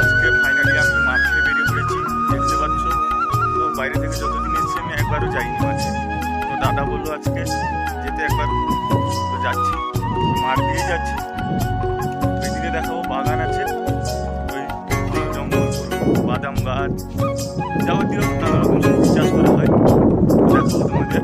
আজকে ফাইনালি আমি মাঠে বেরিয়ে পড়েছি, দেখতে পাচ্ছ। তো বাইরে থেকে যতদিন এসেছি আমি একবারও যাইনি মাঠে। তো দাদা বললো আজকে যেতে একবার, তো যাচ্ছি, মাঠ দিয়ে যাচ্ছি। ওইদিকে দেখাবো বাগান আছে, ওই জঙ্গল, বাদাম গাছ, যাবতীয় নানা রকম সবজি চাষ করা হয়, দেখাবো তোমাদের।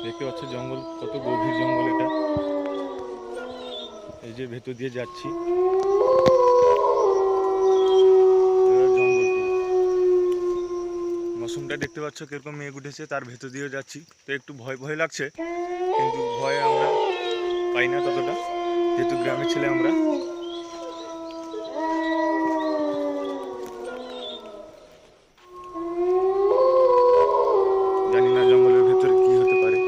দেখতে পাচ্ছ জঙ্গল, কত গভীর জঙ্গল এটা। এই যে ভেতর দিয়ে যাচ্ছি, জঙ্গল। মৌসুমটা দেখতে পাচ্ছ কিরকম মেঘ উঠেছে, তার ভেতর দিয়েও যাচ্ছি। তো একটু ভয় ভয় লাগছে, কিন্তু ভয় আমরা পাই না ততটা, যেহেতু গ্রামের ছেলে আমরা। জানি না জঙ্গলের ভেতরে কি হতে পারে,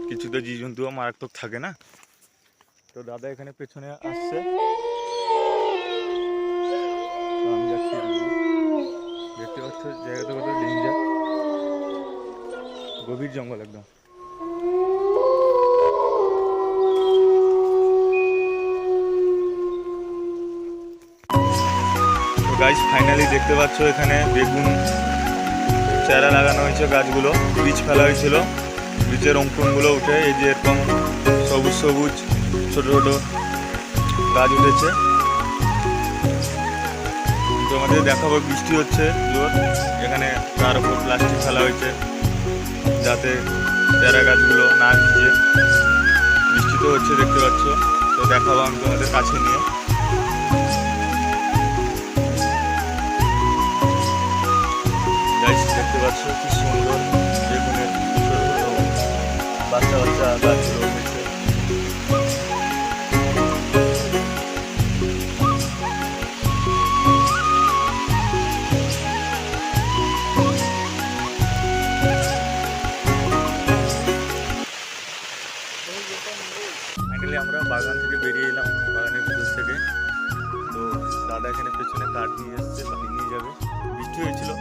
কিছু তো জীবজন্তুও মারাত্মক থাকে না। তো দাদা এখানে পেছনে আসছে, তো আমি যাচ্ছি। দেখতে পাচ্ছ জায়গাটা কত ডেঞ্জার, গভীর জঙ্গল একদম। তো গাইস ফাইনালি দেখতে পাচ্ছ এখানে বেগুন চারা লাগানো হয়েছে, গাছগুলো বীজ ফেলা হয়েছিল, বীজের অঙ্কুরগুলো উঠে এই যে এরকম সবুজ সবুজ ছোট ছোট গাছ উঠেছে। তো আমাদের দেখাবো, বৃষ্টি হচ্ছে জোর, এখানে তার উপর প্লাস্টিক ফেলা হয়েছে যাতে চারা গাছগুলো না ভিজে। বৃষ্টি তো হচ্ছে দেখতে পাচ্ছ। তো দেখাবো আমি তোমাদের কাছে নিয়ে। দেখতে পাচ্ছ কি সুন্দর বেগুনের বাচ্চা বাচ্চা গাছগুলো উঠেছে। ফাইনালি আমরা বাগান থেকে বেরিয়ে এলাম, বাগানের ভিতর থেকে। তো দাদা এখানে পেছনে কাঠ নিয়ে এসছে, বাড়ি নিয়ে যাবে। বৃষ্টি হয়েছিল।